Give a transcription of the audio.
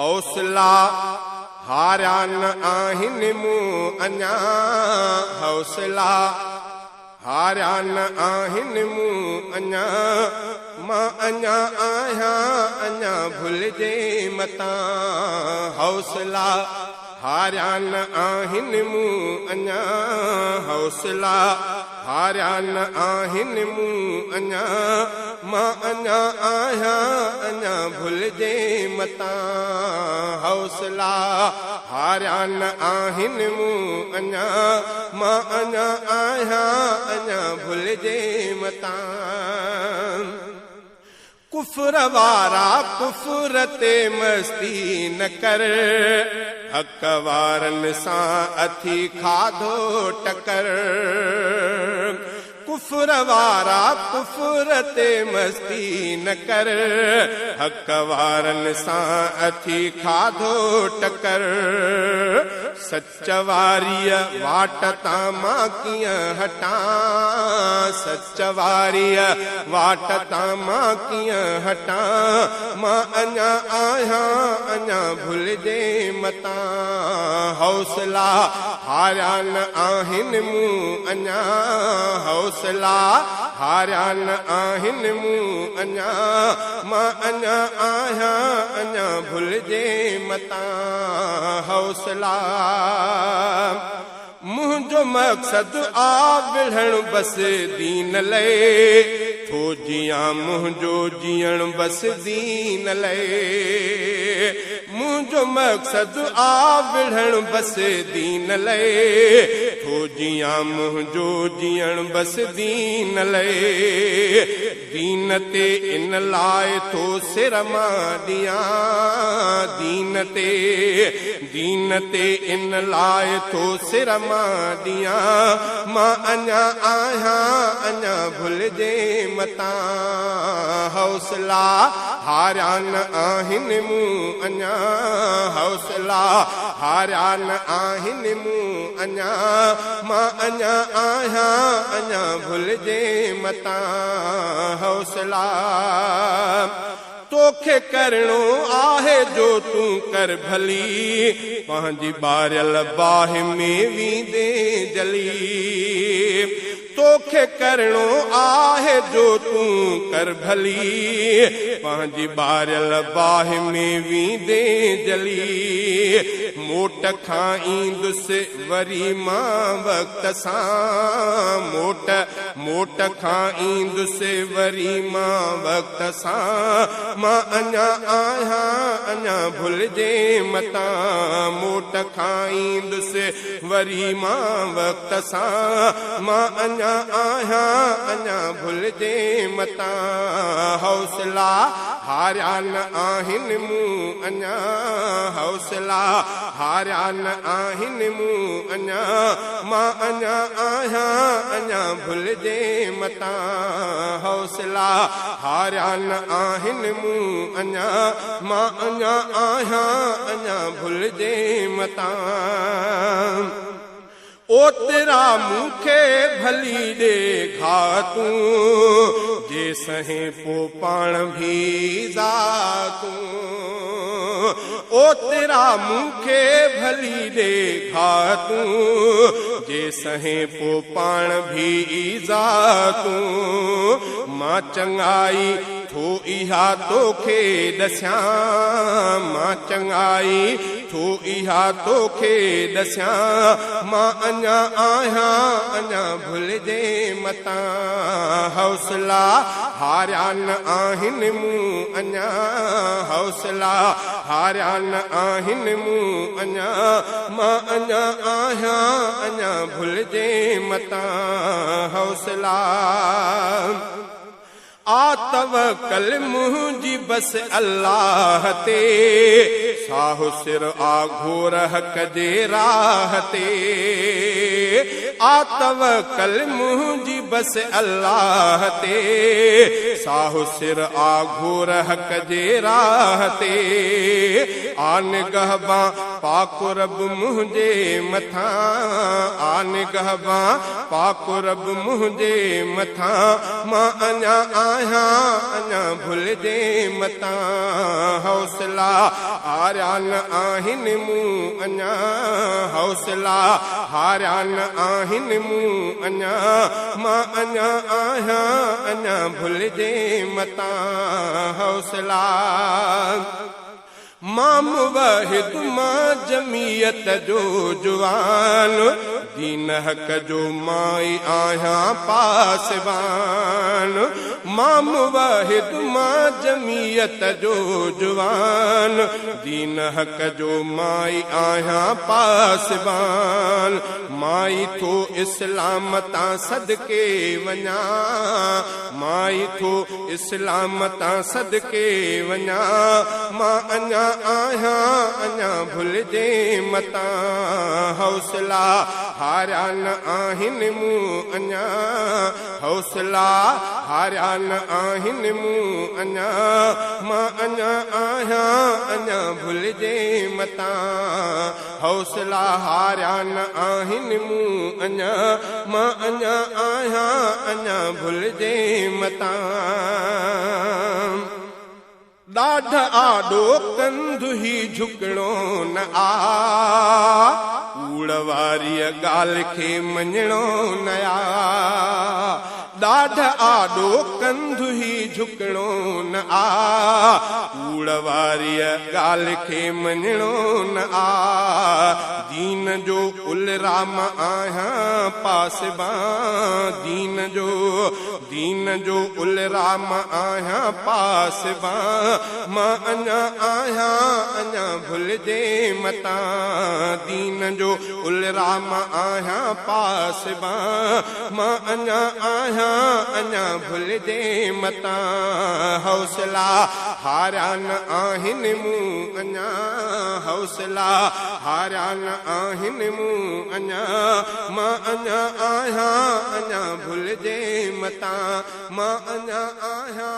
हौसला हारिया न आहिनि मूं अञा हौसला हारिया न आहिनि मूं अञा मां अञा आहियां अञा भुलिजे मतां हौसला हारिया न आहिनि मूं अञा हौसला हारिया न आहिनि मूं अञा मां अञा आहियां अञा भुलिजे मतां हौसला हारिया न आहिनि मूं अञा मां अञा आहियां अञा भुलिजे मतां कुफर वारा कुफर ते मस्ती न कर हक वारनि सां अथी खाधो टकर कुफर वारा कुफर ते मस्ती न कर हक वारनि सां अथी खाधो टकर सच वारीअ वाट तां मां कीअं हटां सच वारीअ वाट तां मां कीअं हटां मां अञा आहियां अञा भुलिजे मतां हौसला हारिया न आहिनि मूं अञा हौसला हारिया न आहिनि मूं अञा मां अञा आहियां अञा भुलिजे मतां हौसला मुंहिंजो मक़सदु आ विढ़ण बस दीन लए थो जियां मुंहिंजो जीअण बस दीन लए मुंहिंजो मक़सदु आ विढ़ण बस दीन लए थो जियां मुंहिंजो जीअण बस दीन लए दीन ते इन लाइ थो सिर मां ॾियां दीन ते इन लाइ थो सिर मां ॾियां मां अञा आहियां अञा भुलिजे मतां हौसला हारिया न आहिनि मूं अञा हौसला हारिया न आहिनि मूं अञा मां अञा आहियां अञा भुलिजे मतां हौसला तोखे करणो आहे जो तूं कर भली पंहिंजी ॿारियल बाहि में वींदे जली तोखे करणो आहे जो तूं कर भली पंहिंजी ॿारियल बाहि में वींदे जली मोट खां ईंदुसि वरी मां वक़्त सां मोट खां ईंदुसि वरी मां वक़्त सां मां अञा आहियां अञा भुलिजे मतां मोट खां ईंदुसि वरी मां वक़्त सां मां अञा आहियां अञा भुलिजे मतां हौसला हारिया न आहिनि मूं अञा हौसला हारिया न आहिनि मूं अञा मां अञा आहियां अञा भुलिजे मतां हौसला हारिया न आहिनि मूं अञा मां अञा आहियां अञा भुलिजे मतां ओ तेरा मूंखे भली ॾे घातूं जे सहे पोइ पाण भी ज़ातूं ओ तेरा मूंखे भली ॾे घातूं जे सहे पोइ पाण भी ज़ातूं मां चङाई थो इहा तोखे ॾसियां मां चङाई थो इहा तोखे ॾसियां मां अञा आहियां अञा भुलिजे मतां हौसला हारिया न आहिनि मूं अञा हौसला हारिया न आहिनि मूं अञा मां अञा आहियां अञा भुलिजे मतां हौसला आ तवक्कल मुंहिंजी बस अल्लाह ते साहु सिर आघोर हक जे राह ते आ तवक्कल मुंहिंजी बस अल्लाह ते साहु सिर आघोर हक जे राह ते आन गहबा पाको रब मुंहिंजे मथां आन गहबा पाको रब मुंहिंजे मथां मां अञा आहियां अञा भुलिजे मतां हौसला हारिया न आहिनि मूं अञा हौसला हारिया न आहिनि मूं अञा मां अञा आहियां अञा भुलिजे मतां हौसला मां मुवाहिद मां जमीयत जो जुवान दीन हक जो माई आहियां पासबान मां मुवाहिद मां जमीयत जो जुवान दीन हक जो माई आहियां पासबान माई थो इस्लाम तां सदके वञा माई थो इस्लाम तां सदके वञा मां अञा आहियां अञा भुलिजे मतां हौसला हारिया न आहिनि मूं अञा हौसला हारिया न आहिनि मूं अञा मां अञा आहियां अञा भुलिजे मतां हौसला हारिया न आहिनि मूं अञा मां अञा आहियां अञा भुलिजे मतां ॾाढ आॾो कंधु ही झुकणो न आ कूड़ वारीअ ॻाल्हि खे मञणो न आ ॾाढ आॾो कंधु ही झुकणो न आ कूड़ वारीअ ॻाल्हि खे मञणो न आ दीन जो उलराम आहियां पासबां दीन जो उलराम आहियां पासबां मां अञा आहियां अञा भुलिजे मतां दीन जो उलराम आहियां पासबां मां अञा आहियां अञा भुलिजे मतां हौसला हारिया न आहिनि मूं अञा हौसला हारिया न आहिनि मूं अञा मां अञा आहियां अञा भुलिजे मतां मां अञा आहियां